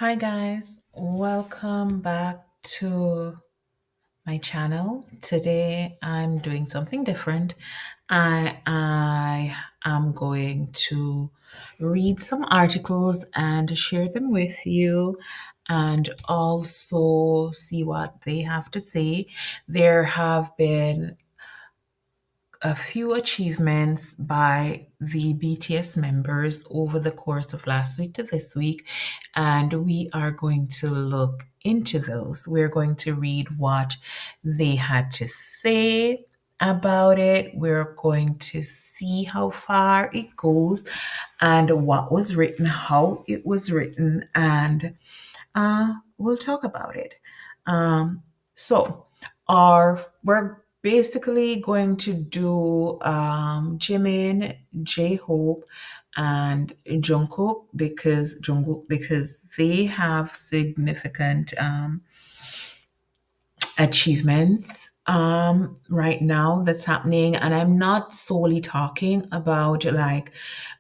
Hi guys, welcome back to my channel. Today I'm doing something different. I am going to read some articles and share them with you and also see what they have to say. There have been a few achievements by the BTS members over the course of last week to this week, and we are going to look into those. We're going to read what they had to say about it. We're going to see how far it goes and what was written, how it was written, and we'll talk about it. So, we're basically going to do Jimin, J-Hope, and Jungkook because they have significant achievements right now that's happening, and I'm not solely talking about like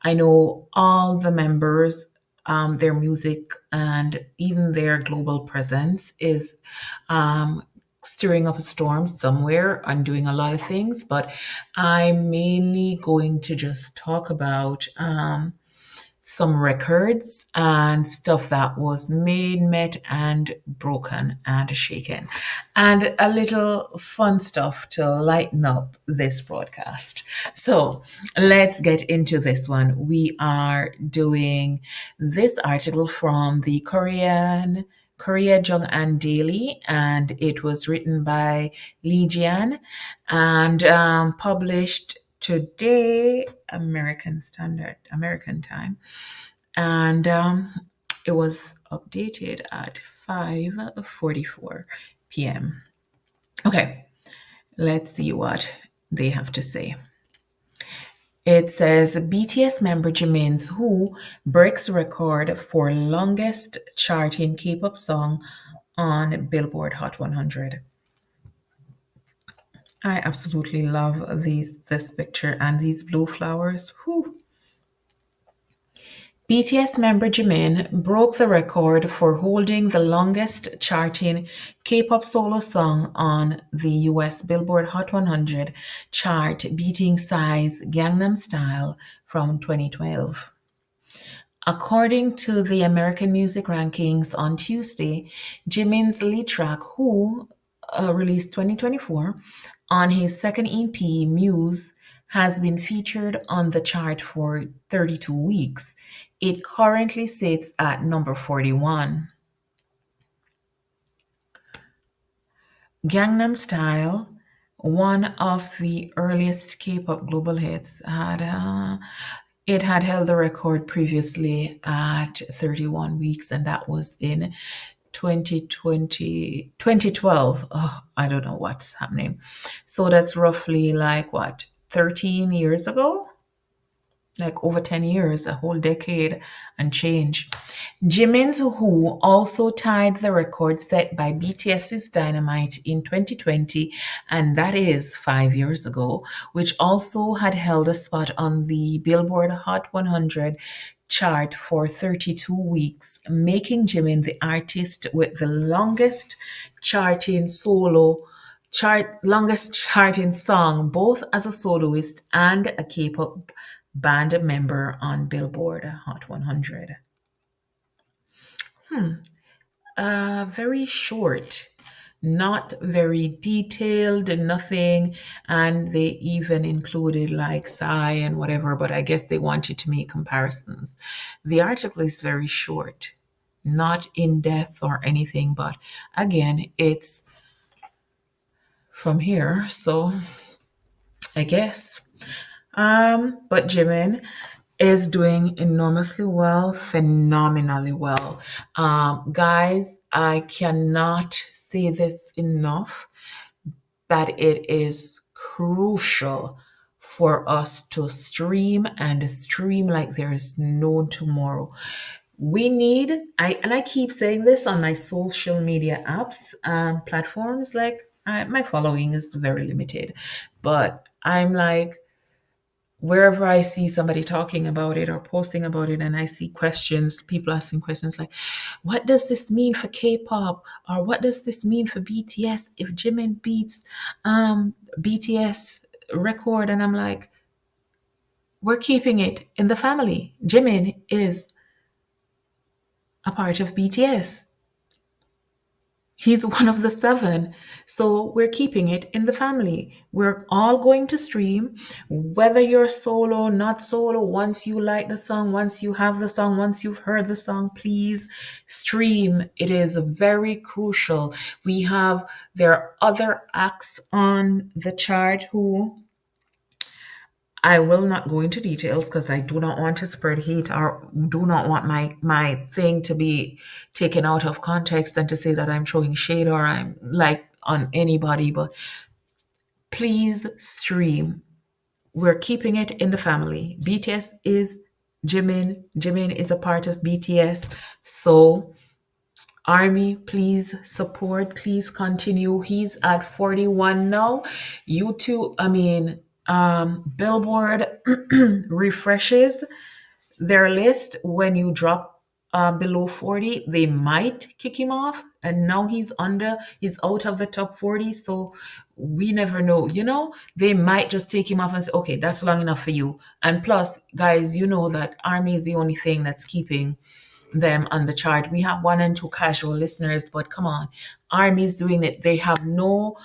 I know all the members, their music and even their global presence is stirring up a storm somewhere and doing a lot of things, but I'm mainly going to just talk about some records and stuff that was made, met, and broken and shaken, and a little fun stuff to lighten up this broadcast. So let's get into this one. We are doing this article from the Korea Jong-an Daily, and it was written by Lee Jian and published today, American time, and it was updated at 5:44 p.m. Okay, let's see what they have to say. It says BTS member Jimin's Who breaks record for longest charting K-pop song on Billboard Hot 100. I absolutely love this picture and these blue flowers. Whew. BTS member Jimin broke the record for holding the longest charting K-pop solo song on the US Billboard Hot 100 chart, beating Psy's Gangnam Style from 2012. According to the American Music Rankings on Tuesday, Jimin's lead track, Who, released 2024, on his second EP, Muse, has been featured on the chart for 32 weeks. It currently sits at number 41. Gangnam Style, one of the earliest K-pop global hits, it had held the record previously at 31 weeks, and that was in 2012. Oh, I don't know what's happening. So that's roughly like what, 13 years ago? Like over 10 years, a whole decade and change. Jimin's Who also tied the record set by BTS's Dynamite in 2020, and that is 5 years ago, which also had held a spot on the Billboard Hot 100 chart for 32 weeks, making Jimin the artist with the longest charting song, both as a soloist and a K-pop band member on Billboard Hot 100. Very short, not very detailed, nothing. And they even included like Psy and whatever, but I guess they wanted to make comparisons. The article is very short, not in depth or anything, but again, it's from here. So I guess. But Jimin is doing enormously well, phenomenally well. Guys, I cannot say this enough that it is crucial for us to stream and stream like there is no tomorrow. We need, I keep saying this on my social media apps, platforms, like my following is very limited, but I'm like, wherever I see somebody talking about it or posting about it, and I see questions, people asking questions like, what does this mean for K-pop? Or what does this mean for BTS if Jimin beats BTS record? And I'm like, we're keeping it in the family. Jimin is a part of BTS. He's one of the seven. So we're keeping it in the family. We're all going to stream, whether you're solo, not solo. Once you like the song, once you have the song, once you've heard the song, please stream. It is very crucial. There are other acts on the chart who I will not go into details because I do not want to spread hate or do not want my thing to be taken out of context and to say that I'm throwing shade or I'm like on anybody. But please stream. We're keeping it in the family. BTS is Jimin. Jimin is a part of BTS. So Army, please support, please continue. He's at 41 now. YouTube, Billboard refreshes their list when you drop below 40. They might kick him off, and now he's out of the top 40. So we never know, they might just take him off and say, okay, that's long enough for you. And plus, guys, you know that Army is the only thing that's keeping them on the chart. We have one and two casual listeners, but come on, Army's doing it. They have no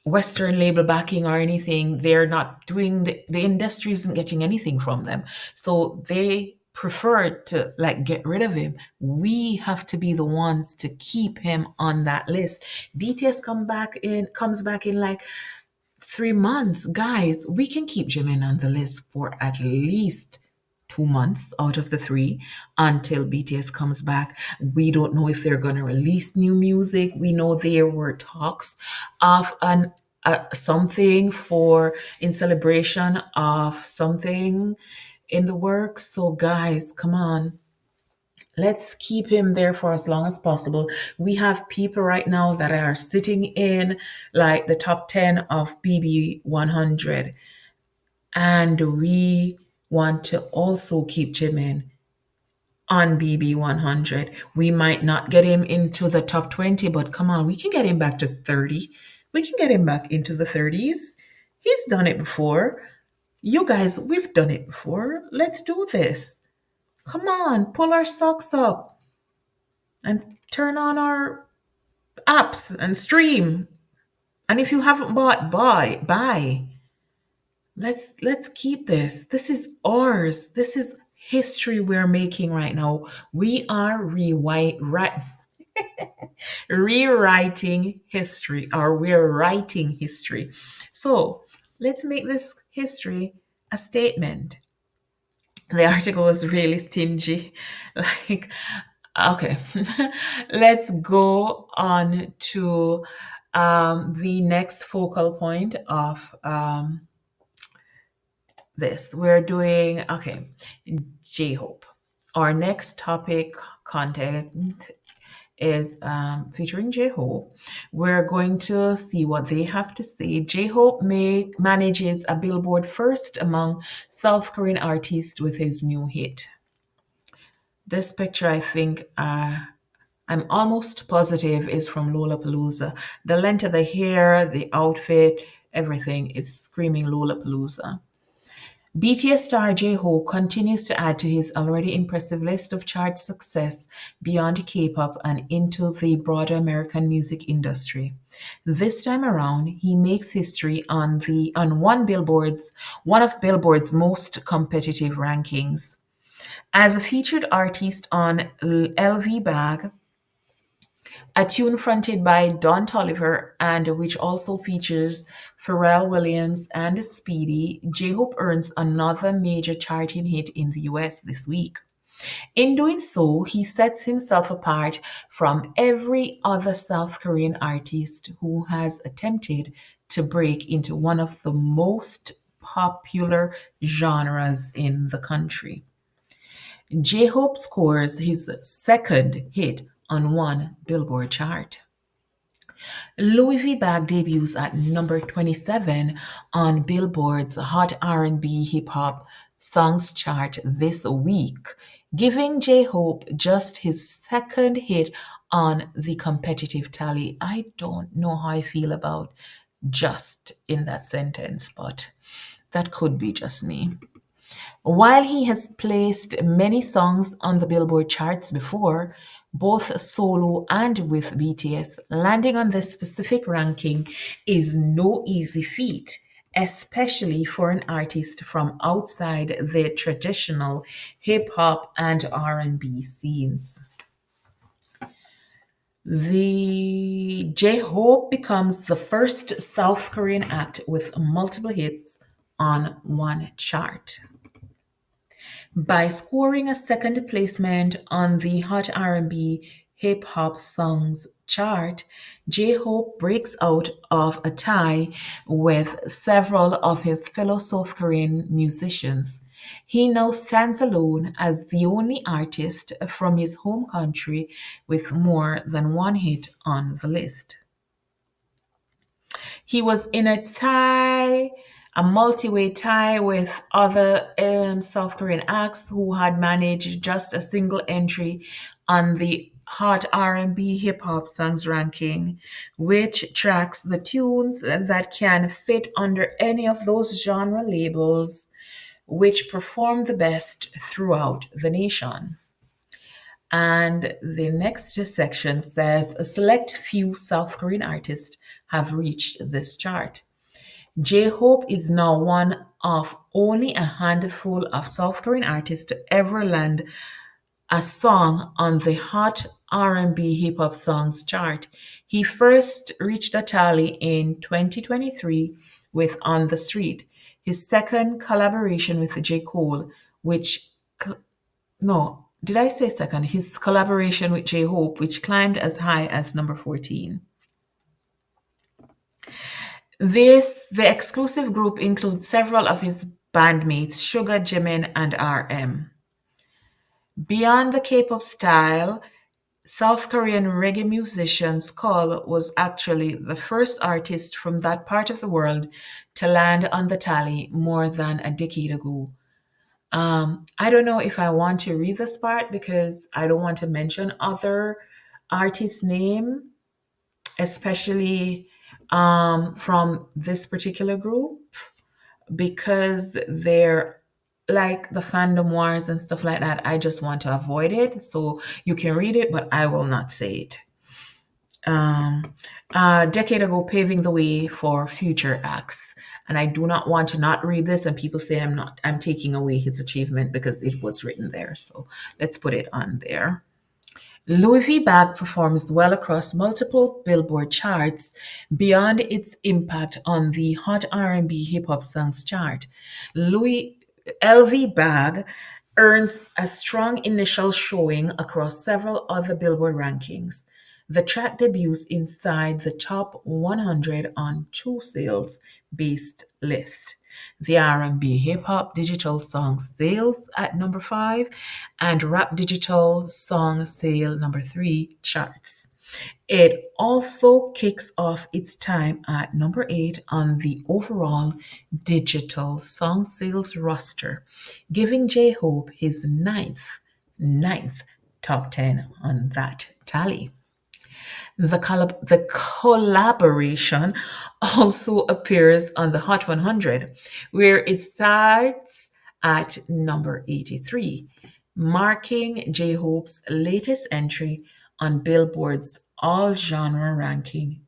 Western label backing or anything. They're not doing the industry isn't getting anything from them. So they prefer to like get rid of him. We have to be the ones to keep him on that list. BTS comes back in like 3 months. Guys, we can keep Jimin on the list for at least 2 months out of the three until BTS comes back. We don't know if they're going to release new music. We know there were talks of an something for in celebration of something in the works. So guys, come on. Let's keep him there for as long as possible. We have people right now that are sitting in like the top 10 of BB 100. And we want to also keep Jimin on BB 100. We might not get him into the top 20, but come on, we can get him back to 30. We can get him back into the 30s. He's done it before. You guys, we've done it before. Let's do this. Come on, pull our socks up and turn on our apps and stream. And if you haven't bought, buy. Let's keep this. This is ours. This is history we're making right now. We are rewriting history, or we're writing history. So let's make this history a statement. The article was really stingy. Like, okay, let's go on to the next focal point of this. We're doing, okay, J-Hope. Our next topic content is featuring J-Hope. We're going to see what they have to say. J-Hope manages a Billboard first among South Korean artists with his new hit. This picture, I think, I'm almost positive is from Lollapalooza. The length of the hair, the outfit, everything is screaming Lollapalooza. BTS star J-Hope continues to add to his already impressive list of chart success beyond K-pop and into the broader American music industry. This time around, he makes history on one of Billboard's most competitive rankings. As a featured artist on LV Bag, a tune fronted by Don Toliver and which also features Pharrell Williams and Speedy, J-Hope earns another major charting hit in the US this week. In doing so, he sets himself apart from every other South Korean artist who has attempted to break into one of the most popular genres in the country. J-Hope scores his second hit on one Billboard chart. Louis V Bag debuts at number 27 on Billboard's Hot R&B Hip Hop Songs chart this week, giving J-Hope just his second hit on the competitive tally. I don't know how I feel about just in that sentence, but that could be just me. While he has placed many songs on the Billboard charts before, both solo and with BTS, landing on this specific ranking is no easy feat, especially for an artist from outside the traditional hip hop and R&B scenes. The J-Hope becomes the first South Korean act with multiple hits on one chart. By scoring a second placement on the Hot R&B Hip Hop Songs chart, J-Hope breaks out of a tie with several of his fellow South Korean musicians. He now stands alone as the only artist from his home country with more than one hit on the list. He was in a multi-way tie with other South Korean acts who had managed just a single entry on the Hot R&B Hip Hop Songs ranking, which tracks the tunes that can fit under any of those genre labels which perform the best throughout the nation. And the next section says a select few South Korean artists have reached this chart. J Hope is now one of only a handful of South Korean artists to ever land a song on the Hot R&B Hip Hop Songs chart. He first reached a tally in 2023 with On the Street, his second collaboration with J. Cole, which no, did I say second? His collaboration with J Hope, which climbed as high as number 14. The exclusive group includes several of his bandmates, Suga, Jimin, and RM. Beyond the K-pop style, South Korean reggae musician Skull was actually the first artist from that part of the world to land on the tally more than a decade ago. I don't know if I want to read this part because I don't want to mention other artists' name, especially from this particular group, because they're like the fandom wars and stuff like that. I just want to avoid it. So you can read it, but I will not say it. A decade ago, paving the way for future acts. And I do not want to not read this and people say I'm taking away his achievement because it was written there. So let's put it on there. Louis V Bag performs well across multiple Billboard charts beyond its impact on the Hot R&B Hip Hop Songs chart. Louis LV Bag earns a strong initial showing across several other Billboard rankings. The track debuts inside the top 100 on two sales-based list. The R&B Hip Hop Digital Song Sales at number 5 and Rap Digital Song Sale number 3 charts. It also kicks off its time at number 8 on the overall digital song sales roster, giving J-Hope his ninth top 10 on that tally. The collaboration also appears on the Hot 100, where it starts at number 83, marking J-Hope's latest entry on Billboard's all genre ranking.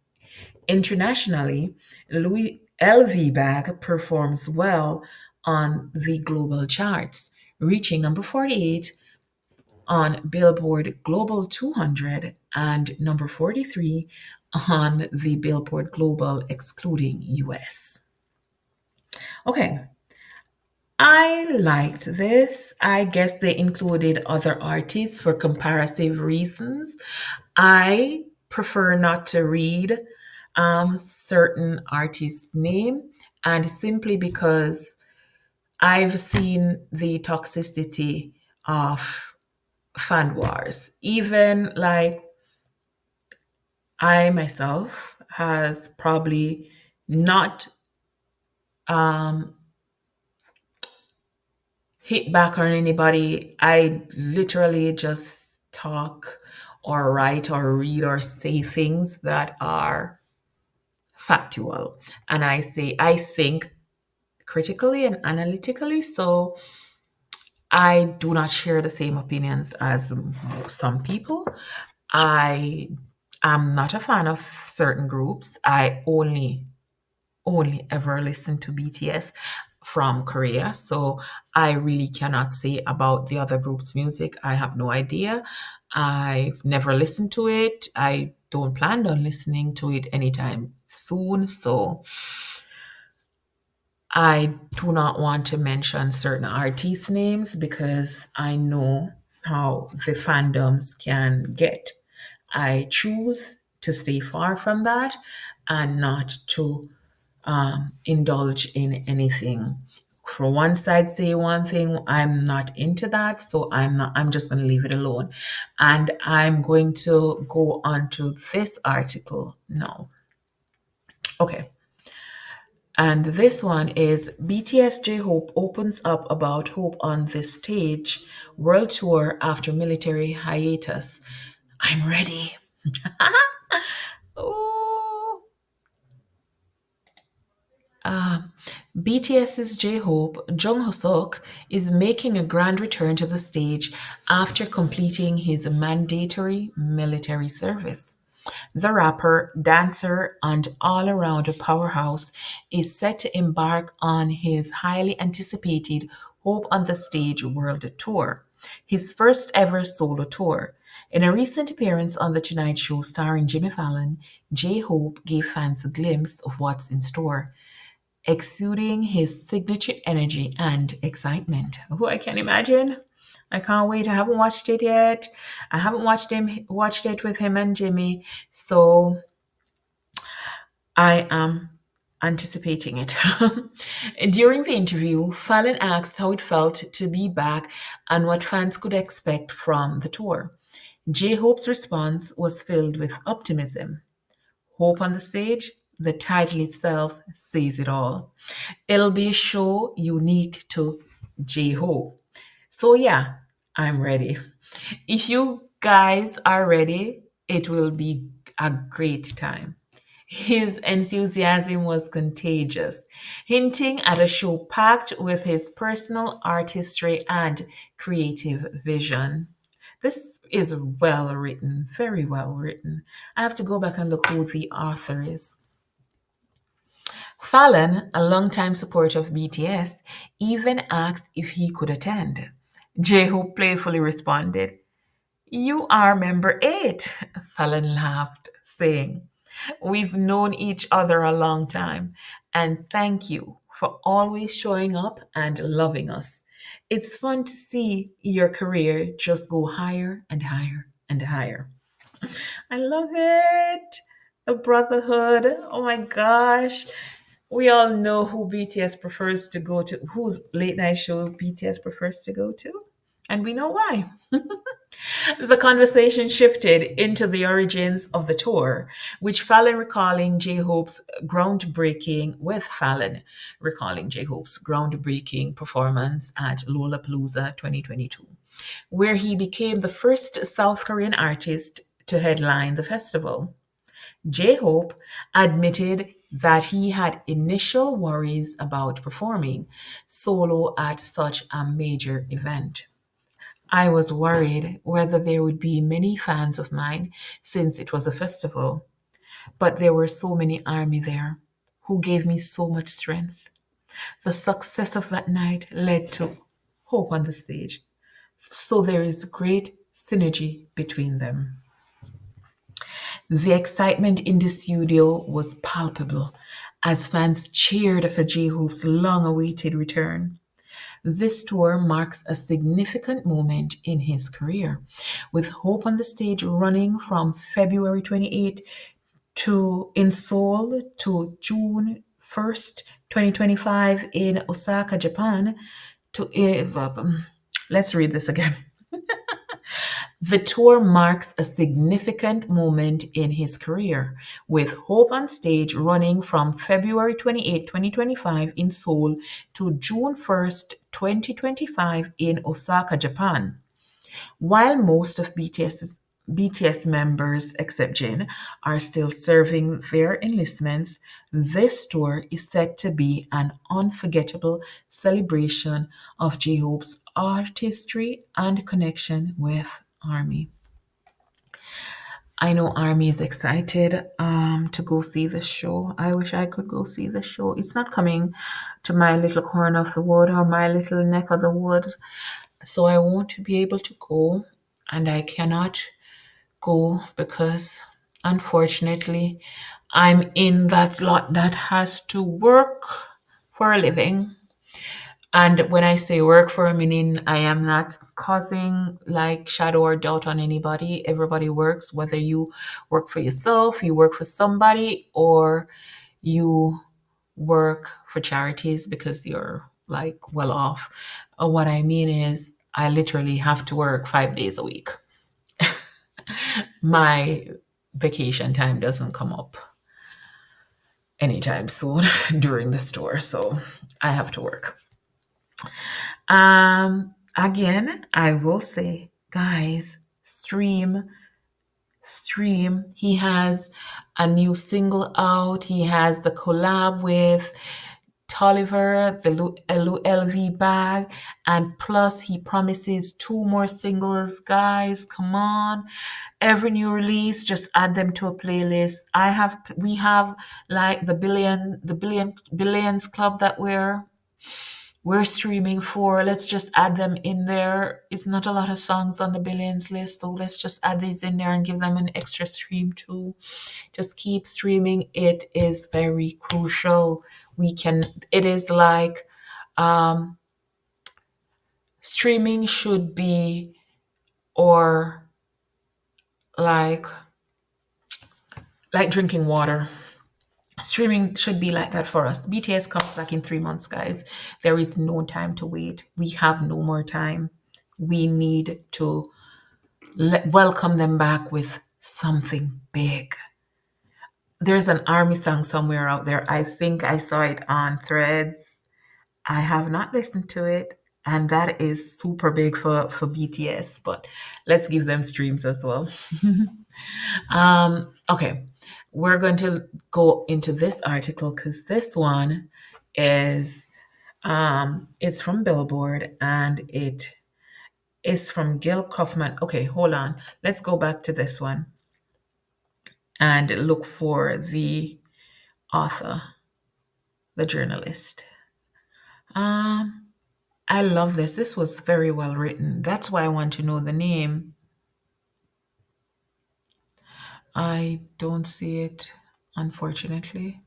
Internationally, Louis LV Bag performs well on the global charts, reaching number 48 on Billboard Global 200 and number 43 on the Billboard Global excluding US. Okay, I liked this. I guess they included other artists for comparative reasons. I prefer not to read certain artists' name, and simply because I've seen the toxicity of fan wars. Even like I myself has probably not um, hit back on anybody. I literally just talk or write or read or say things that are factual. And I say, I think critically and analytically. So I do not share the same opinions as some people. I am not a fan of certain groups. I only ever listen to BTS from Korea. So I really cannot say about the other group's music. I have no idea. I've never listened to it. I don't plan on listening to it anytime soon. So I do not want to mention certain artist names because I know how the fandoms can get. I choose to stay far from that and not to indulge in anything. For one side say one thing, I'm not into that, so I'm just going to leave it alone. And I'm going to go on to this article now. Okay. And this one is BTS J-Hope opens up about hope on this stage world tour after military hiatus. I'm ready. Ooh. BTS's J-Hope, Jungkook, is making a grand return to the stage after completing his mandatory military service. The rapper, dancer, and all around a powerhouse is set to embark on his highly anticipated Hope on the Stage World Tour, his first ever solo tour. In a recent appearance on The Tonight Show starring Jimmy Fallon, J Hope gave fans a glimpse of what's in store, exuding his signature energy and excitement. Oh, I can imagine. I can't wait. I haven't watched it yet. I haven't watched it with him and Jimmy, so I am anticipating it. During the interview, Fallon asked how it felt to be back and what fans could expect from the tour. J Hope's response was filled with optimism. Hope on the Stage, the title itself says it all. It'll be a show unique to J Hope. So, yeah, I'm ready. If you guys are ready, it will be a great time. His enthusiasm was contagious, hinting at a show packed with his personal artistry and creative vision. This is well written, very well written. I have to go back and look who the author is. Fallon, a longtime supporter of BTS, even asked if he could attend. J-Hope playfully responded, "You are member 8." Fallon laughed, saying, "We've known each other a long time, and thank you for always showing up and loving us. It's fun to see your career just go higher and higher and higher." I love it. The brotherhood. Oh my gosh. We all know who BTS prefers to go to, whose late night show BTS prefers to go to. And we know why. The conversation shifted into the origins of the tour, which Fallon recalling J-Hope's groundbreaking with Fallon recalling J-Hope's groundbreaking performance at Lollapalooza 2022, where he became the first South Korean artist to headline the festival. J-Hope admitted that he had initial worries about performing solo at such a major event. I was worried whether there would be many fans of mine since it was a festival, but there were so many army there who gave me so much strength. The success of that night led to Hope on the Stage, so there is great synergy between them. The excitement in the studio was palpable as fans cheered for J Hope's long awaited return. This tour marks a significant moment in his career, with Hope on the Stage running from February 28th to in Seoul to June 1st, 2025 in Osaka, Japan. To let's read this again. The tour marks a significant moment in his career, with Hope on Stage running from February 28, 2025 in Seoul to June 1st, 2025 in Osaka, Japan. While most of BTS members, except Jin, are still serving their enlistments, this tour is set to be an unforgettable celebration of J-Hope's artistry and connection with Army. I know Army is excited to go see the show. I wish I could go see the show. It's not coming to my little corner of the wood or my little neck of the wood, so I won't be able to go, and I cannot go because unfortunately I'm in that lot that has to work for a living. And when I say work for a meaning, I am not causing like shadow or doubt on anybody. Everybody works, whether you work for yourself, you work for somebody, or you work for charities because you're like well off. What I mean is, I literally have to work 5 days a week. My vacation time doesn't come up anytime soon during the store, so I have to work. Again, I will say, guys, stream. He has a new single out. He has the collab with Tolliver, the LV bag, and plus he promises two more singles. Guys, come on! Every new release, just add them to a playlist. We have like billions club that we're streaming for. Let's just add them in there. It's not a lot of songs on the billions list, so let's just add these in there and give them an extra stream too. Just keep streaming. It is very crucial. It is like streaming should be, or like drinking water. Streaming should be like that for us. BTS comes back in 3 months, guys. There is no time to wait. We have no more time. We need to welcome them back with something big. There's an army song somewhere out there. I think I saw it on Threads. I have not listened to it, and that is super big for BTS, but let's give them streams as well. Okay, we're going to go into this article because this one is it's from Billboard and it is from Gil Kaufman. Okay, hold on. Let's go back to this one and look for the author, the journalist. I love this. This was very well written. That's why I want to know the name. I don't see it, unfortunately.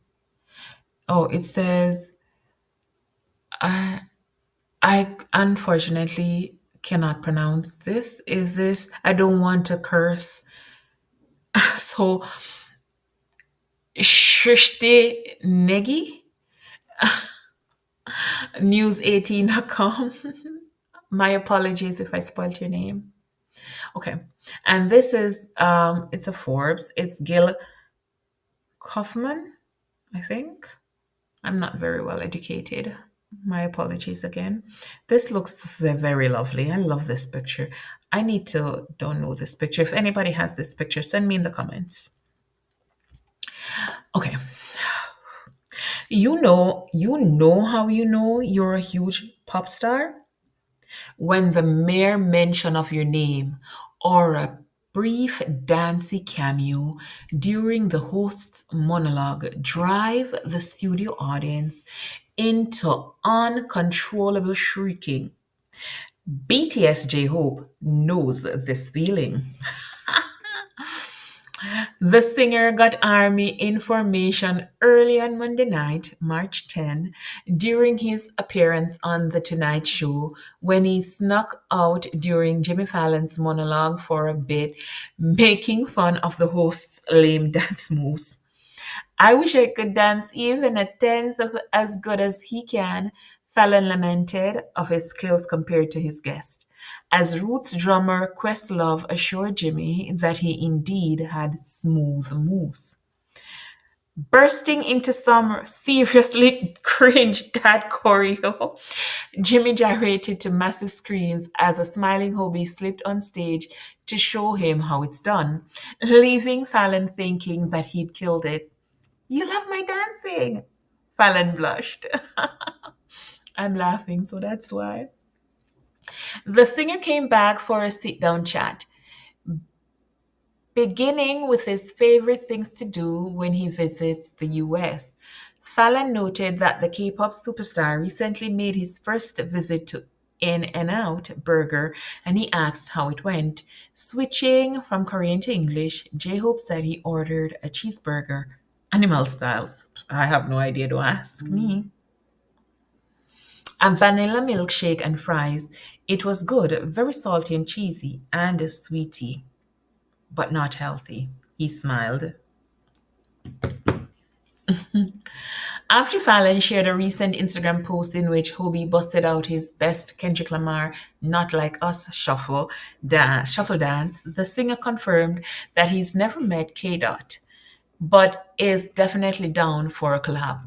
Oh, it says, I unfortunately cannot pronounce this. Is this? I don't want to curse. So, Shrishti Negi, news18.com. My apologies if I spoiled your name. Okay. And this is, it's a Forbes. It's Gil Kaufman, I think. I'm not very well educated. My apologies again. This looks very lovely. I love this picture. I need to download this picture. If anybody has this picture, send me in the comments. Okay. You know how you know you're a huge pop star? When the mere mention of your name or a brief dancey cameo during the host's monologue drive the studio audience into uncontrollable shrieking. BTS J-Hope knows this feeling. The singer got Army information early on Monday night, March 10, during his appearance on The Tonight Show when he snuck out during Jimmy Fallon's monologue for a bit, making fun of the host's lame dance moves. I wish I could dance even a tenth of as good as he can, Fallon lamented of his skills compared to his guest, as Roots drummer Questlove assured Jimmy that he indeed had smooth moves. Bursting into some seriously cringe dad choreo, Jimmy gyrated to massive screams as a smiling Hobie slipped on stage to show him how it's done, leaving Fallon thinking that he'd killed it. You love my dancing! Fallon blushed. I'm laughing, so that's why. The singer came back for a sit down chat, beginning with his favorite things to do when he visits the US. Fallon noted that the K pop superstar recently made his first visit to In N Out Burger and he asked how it went. Switching from Korean to English, J Hope said he ordered a cheeseburger, animal style. I have no idea, don't ask me. A vanilla milkshake and fries. It was good, very salty and cheesy, and a sweetie, but not healthy. He smiled. After Fallon shared a recent Instagram post in which Hobie busted out his best Kendrick Lamar "Not Like Us" shuffle dance, the singer confirmed that he's never met K. Dot, but is definitely down for a collab.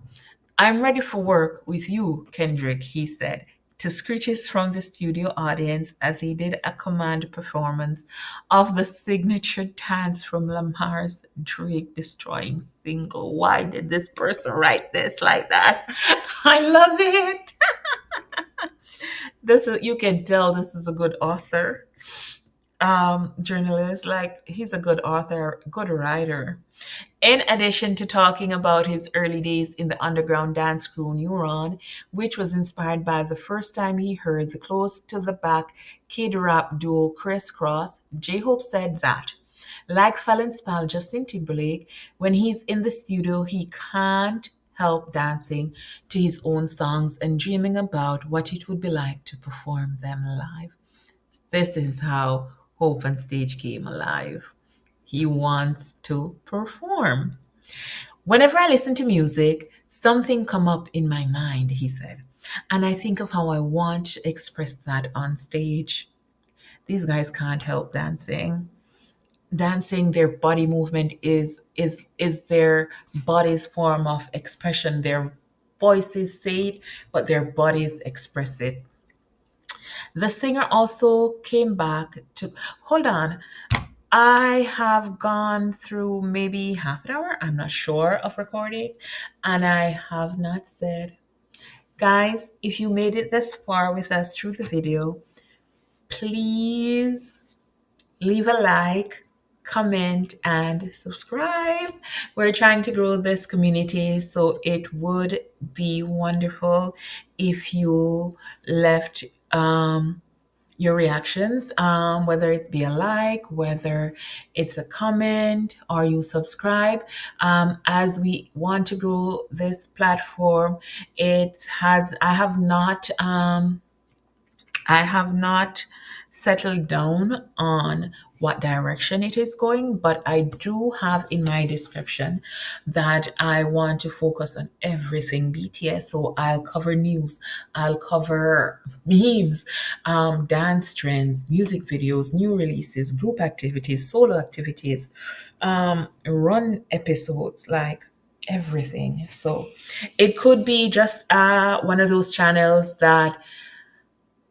I'm ready for work with you, Kendrick, he said, to screeches from the studio audience as he did a command performance of the signature dance from Lamar's Drake destroying single. Why did this person write this like that? I love it. This is, you can tell this is a good author, journalist. Like he's a good author, good writer. In addition to talking about his early days in the underground dance crew Neuron, which was inspired by the first time he heard the close to the back kid rap duo Crisscross, J Hope said that, like Fallon's pal Justin Timberlake, when he's in the studio, he can't help dancing to his own songs and dreaming about what it would be like to perform them live. This is how Hope on Stage came alive. He wants to perform. Whenever I listen to music, something come up in my mind, he said. And I think of how I want to express that on stage. These guys can't help dancing. Dancing, their body movement is their body's form of expression. Their voices say it, but their bodies express it. The singer also came back to hold on. I have gone through maybe half an hour, I'm not sure, of recording, and I have not said, guys, if you made it this far with us through the video, please leave a like, comment, and subscribe. We're trying to grow this community, so it would be wonderful if you left your reactions, whether it be a like, whether it's a comment, or you subscribe. As we want to grow this platform, I have not settled down on what direction it is going, but I do have in my description that I want to focus on everything BTS. So I'll cover news, I'll cover memes, dance trends, music videos, new releases, group activities, solo activities, run episodes, like everything. So it could be just one of those channels that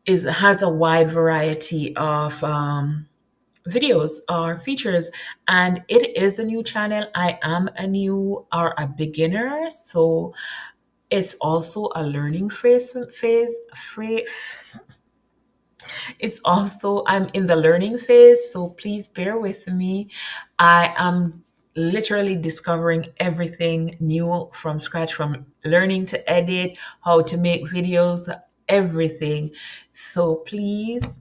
has a wide variety of videos or features, and it is a new channel. I am a new or a beginner, so it's also a learning phase. It's also, I'm in the learning phase, so please bear with me. I am literally discovering everything new from scratch, from learning to edit, how to make videos, everything. So please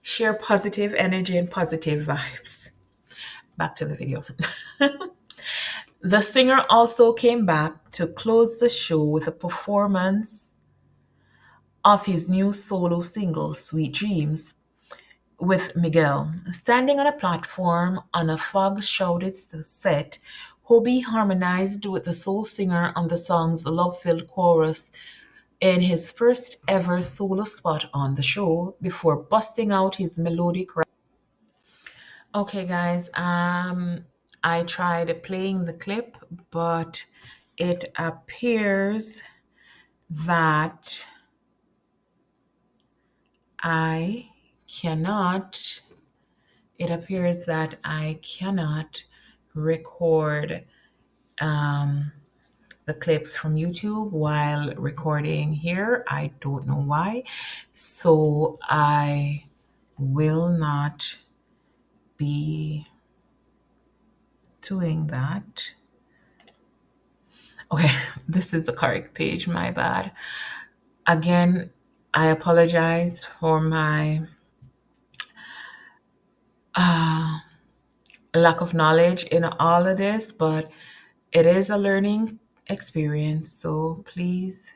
share positive energy and positive vibes. Back to the video. The singer also came back to close the show with a performance of his new solo single, Sweet Dreams, with Miguel. Standing on a platform on a fog-shrouded set, Hobie harmonized with the soul singer on the song's love-filled chorus, in his first ever solo spot on the show before busting out his melodic rap. Okay, guys, I tried playing the clip, but it appears that I cannot, it appears that I cannot record the clips from YouTube while recording here. I don't know why. So I will not be doing that. Okay, this is the correct page, my bad. Again, I apologize for my lack of knowledge in all of this, but it is a learning experience, so please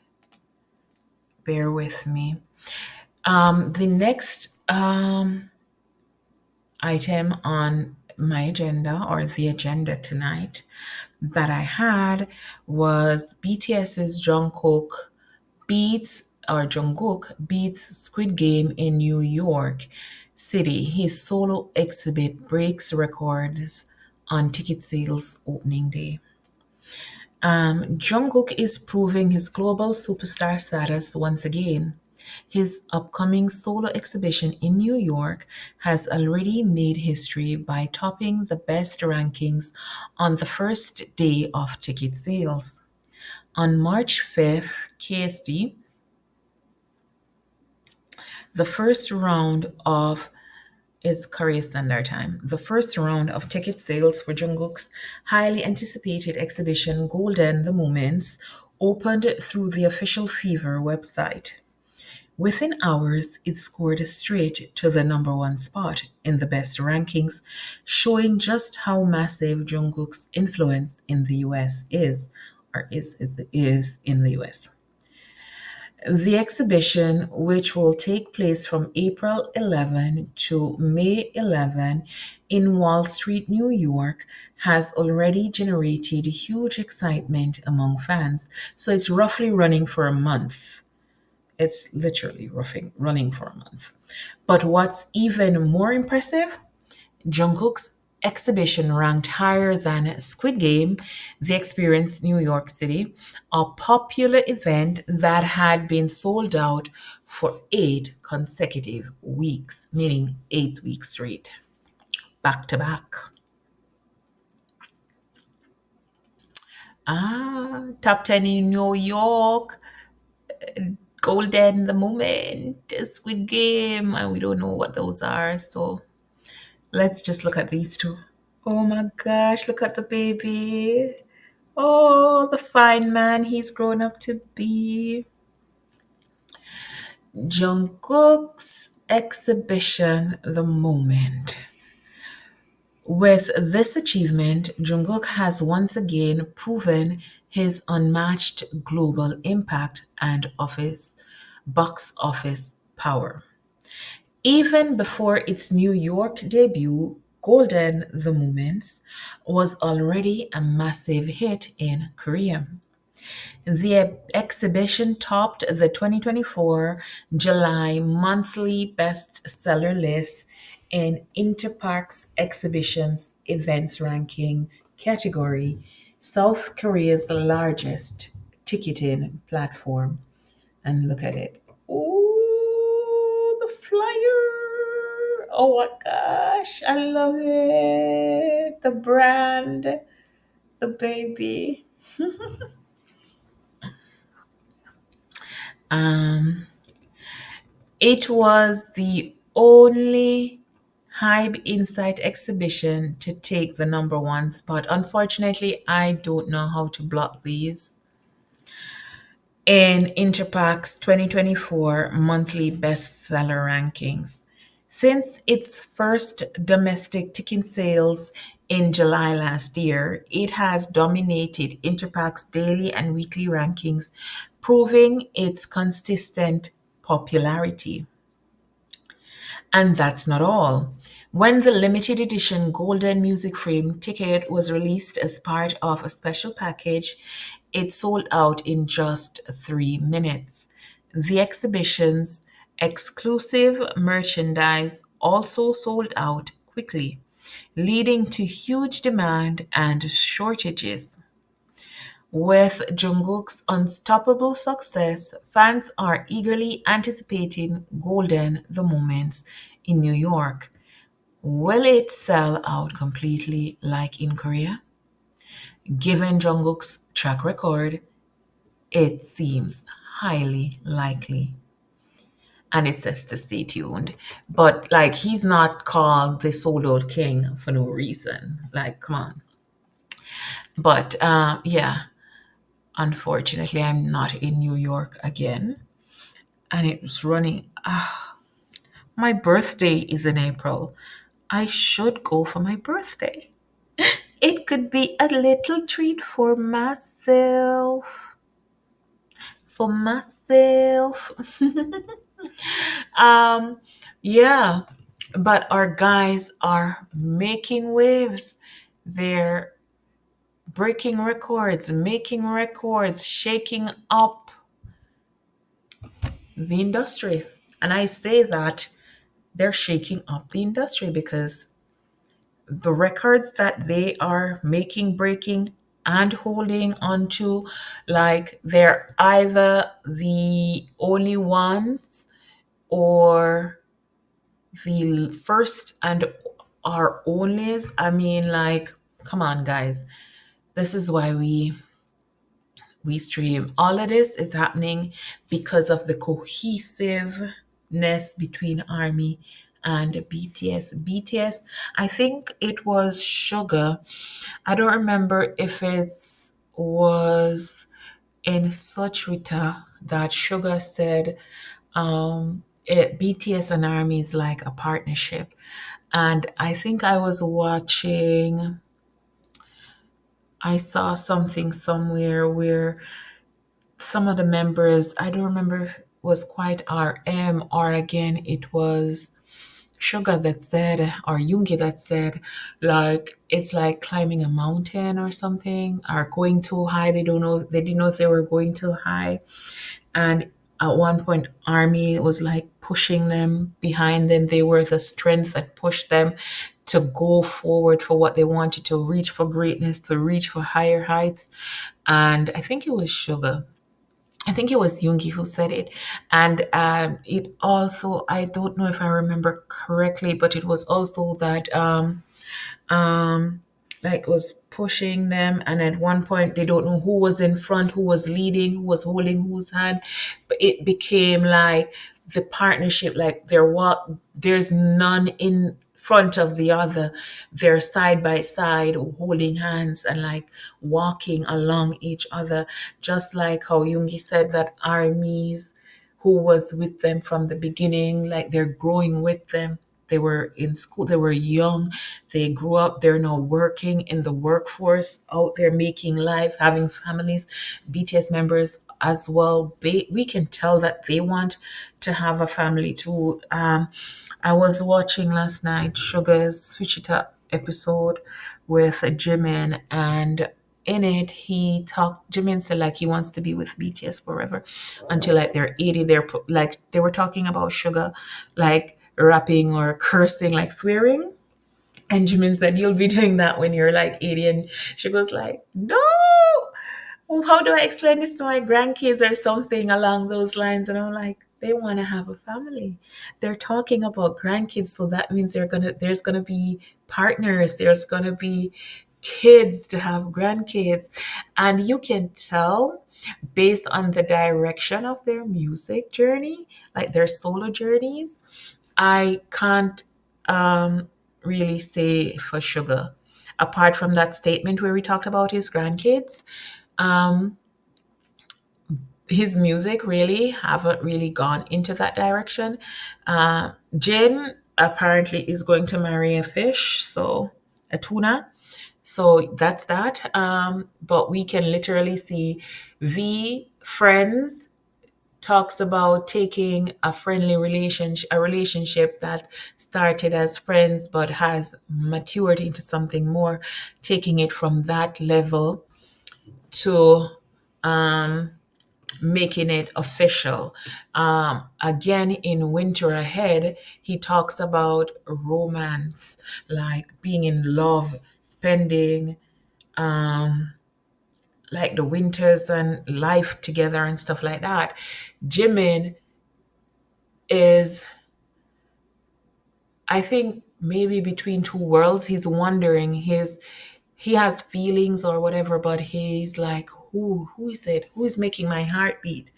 bear with me. The next item on my agenda, or the agenda tonight, that I had was BTS's Jungkook beats Squid Game in New York City. His solo exhibit breaks records on ticket sales opening day. Jungkook is proving his global superstar status once again. His upcoming solo exhibition in New York has already made history by topping the best rankings on the first day of ticket sales. On March 5th, KST, the first round of it's Korea Standard Time. The first round of ticket sales for Jungkook's highly anticipated exhibition Golden the Moments opened through the official Fever website. Within hours, it scored straight to the number one spot in the best rankings, showing just how massive Jungkook's influence in the US is in the US. The exhibition, which will take place from April 11 to May 11 in Wall Street, New York, has already generated huge excitement among fans. So it's roughly running for a month. It's literally running for a month. But what's even more impressive, Jungkook's exhibition ranked higher than Squid Game, The Experience New York City, a popular event that had been sold out for 8 consecutive weeks, meaning 8 weeks straight, back to back. Top 10 in New York, Golden, The Moment, Squid Game, and we don't know what those are. So let's just look at these two. Oh my gosh, look at the baby. Oh, the fine man he's grown up to be. Jungkook's exhibition, The Moment. With this achievement, Jungkook has once again proven his unmatched global impact and box office power. Even before its New York debut, Golden the Moments was already a massive hit in Korea. The exhibition topped the 2024 July monthly bestseller list in Interparks Exhibitions Events Ranking category, South Korea's largest ticketing platform. And look at it. Ooh, the flyer. Oh my gosh, I love it. The brand, the baby. It was the only Hype Insight exhibition to take the number one spot. Unfortunately, I don't know how to block these. In Interpac's 2024 monthly bestseller rankings. Since its first domestic ticket sales in July last year, it has dominated Interpac's daily and weekly rankings, proving its consistent popularity. And that's not all. When the limited edition Golden Music Frame ticket was released as part of a special package, it sold out in just 3 minutes. The exhibition's exclusive merchandise also sold out quickly, leading to huge demand and shortages. With Jungkook's unstoppable success, fans are eagerly anticipating Golden the Moments in New York. Will it sell out completely like in Korea? Given Jungkook's track record, it seems highly likely. And it says to stay tuned. But like he's not called the sold out king for no reason. Like, come on. But yeah, unfortunately, I'm not in New York again. And it was running. My birthday is in April. I should go for my birthday. It could be a little treat for myself. For myself. um, yeah, but our guys are making waves. They're making records, shaking up the industry. And I say that they're shaking up the industry because the records that they are making, breaking, and holding onto, like they're either the only ones or the first and our onlys. I mean, like, come on, guys. This is why we stream. All of this is happening because of the cohesiveness between Army and BTS. BTS, I think it was Sugar. I don't remember if it was in Sochwita that Sugar said BTS and Army is like a partnership. And I think I saw something somewhere where some of the members, I don't remember if it was quite RM or again it was Sugar that said, or Yoongi that said, like, it's like climbing a mountain or something, or going too high. They didn't know if they were going too high. And at one point, Army was like pushing them behind them. They were the strength that pushed them to go forward for what they wanted to reach for greatness, to reach for higher heights. And I think it was Sugar. I think it was Jungi who said it. And it also, I don't know if I remember correctly, but it was also that um like was pushing them, and at one point they don't know who was in front, who was leading, who was holding whose hand, but it became like the partnership, like there's none in front of the other. They're side by side holding hands and like walking along each other, just like how Jungi said that armies who was with them from the beginning, like they're growing with them. They were in school, they were young, they grew up, they're now working in the workforce, out there making life, having families. BTS members as well, we can tell that they want to have a family too. I was watching last night Sugar's Switch It Up episode with Jimin, and in it Jimin said like he wants to be with BTS forever until like they're 80. Like they were talking about Sugar like rapping or cursing, like swearing. And Jimin said, you'll be doing that when you're like 80. And she goes like, no, how do I explain this to my grandkids or something along those lines? And I'm like, they want to have a family. They're talking about grandkids, so that means there's gonna be partners, there's gonna be kids to have grandkids. And you can tell based on the direction of their music journey, like their solo journeys. I can't really say for Sugar. Apart from that statement where we talked about his grandkids, his music really haven't really gone into that direction. Jin apparently is going to marry a fish, so a tuna. So that's that. But we can literally see V Friends talks about taking a relationship that started as friends but has matured into something more, taking it from that level to making it official. Again, in Winter Ahead, he talks about romance, like being in love, spending like the winters and life together and stuff like that. Jimin is, I think, maybe between two worlds. He's wondering, he has feelings or whatever, but he's like, who is it? Who is making my heart beat?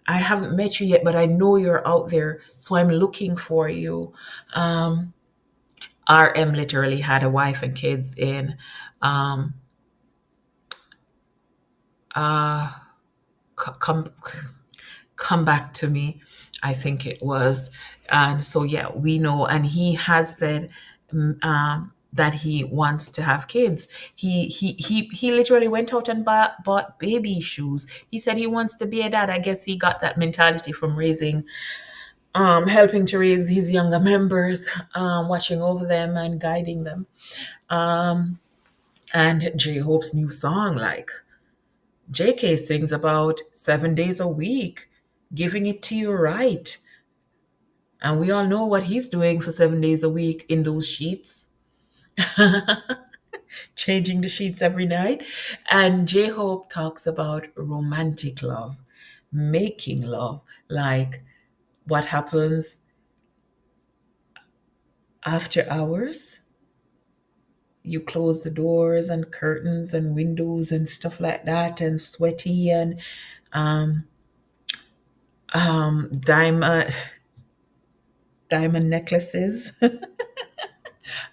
I haven't met you yet, but I know you're out there, so I'm looking for you. RM literally had a wife and kids in come come back to me, I think it was. And so yeah, we know, and he has said that he wants to have kids. He literally went out and bought baby shoes. He said he wants to be a dad. I guess he got that mentality from raising helping to raise his younger members, watching over them and guiding them. And J Hope's new song, like JK sings about 7 days a week, giving it to you right. And we all know what he's doing for 7 days a week in those sheets, changing the sheets every night. And J Hope talks about romantic love, making love, like what happens after hours. You close the doors and curtains and windows and stuff like that, and sweaty and diamond diamond necklaces.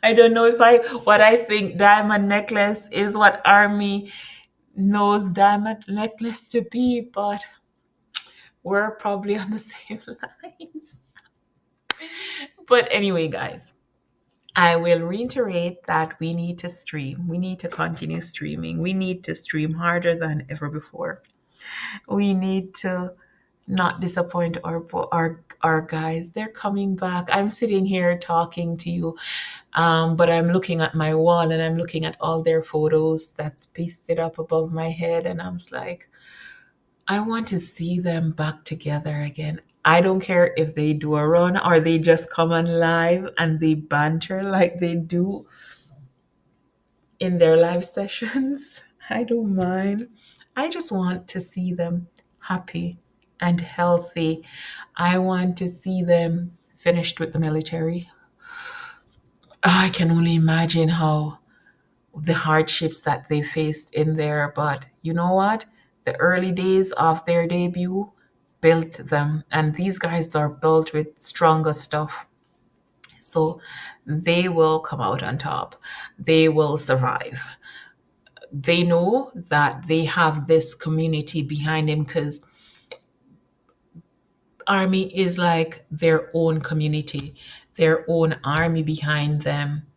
I don't know if I what I think diamond necklace is what Army knows diamond necklace to be, but we're probably on the same lines. But anyway, guys, I will reiterate that we need to stream. We need to continue streaming. We need to stream harder than ever before. We need to not disappoint our guys. They're coming back. I'm sitting here talking to you, but I'm looking at my wall and I'm looking at all their photos that's pasted up above my head, and I'm just like, I want to see them back together again. I don't care if they do a run or they just come on live and they banter like they do in their live sessions. I don't mind. I just want to see them happy and healthy. I want to see them finished with the military. I can only imagine how the hardships that they faced in there. But you know what? The early days of their debut built them, and these guys are built with stronger stuff. So they will come out on top. They will survive. They know that they have this community behind them because Army is like their own community, their own army behind them.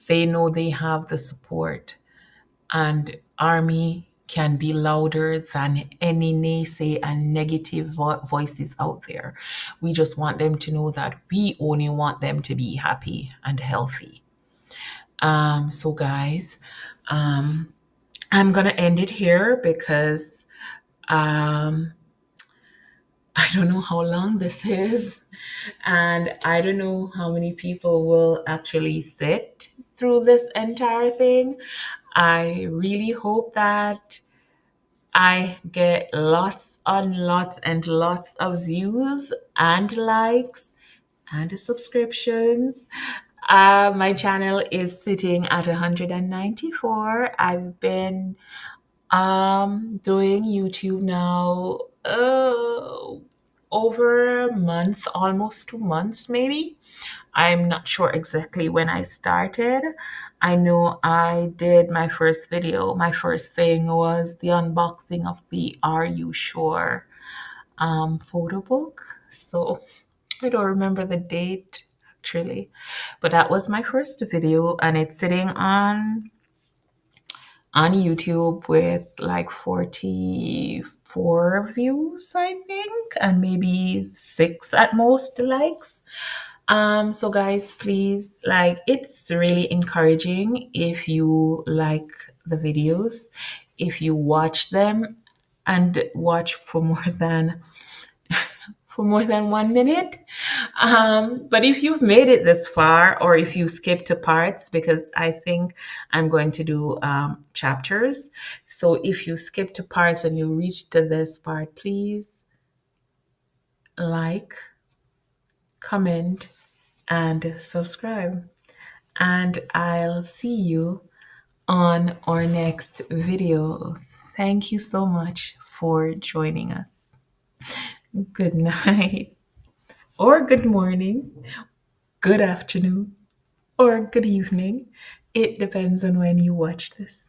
They know they have the support, and Army can be louder than any naysay and negative voices out there. We just want them to know that we only want them to be happy and healthy. So guys, I'm gonna end it here because I don't know how long this is, and I don't know how many people will actually sit through this entire thing. I really hope that I get lots and lots and lots of views and likes and subscriptions. My channel is sitting at 194. I've been doing YouTube now over a month, almost 2 months maybe. I'm not sure exactly when I started. I know I did my first video. My first thing was the unboxing of the Are You Sure photo book. So I don't remember the date actually, but that was my first video, and it's sitting on YouTube with like 44 views, I think, and maybe six at most likes. So guys, please, like, it's really encouraging if you like the videos, if you watch them and watch for more than 1 minute. But if you've made it this far, or if you skip to parts, because I think I'm going to do chapters. So if you skip to parts and you reach to this part, please like, comment, and subscribe. And I'll see you on our next video. Thank you so much for joining us. Good night, or good morning, good afternoon, or good evening. It depends on when you watch this.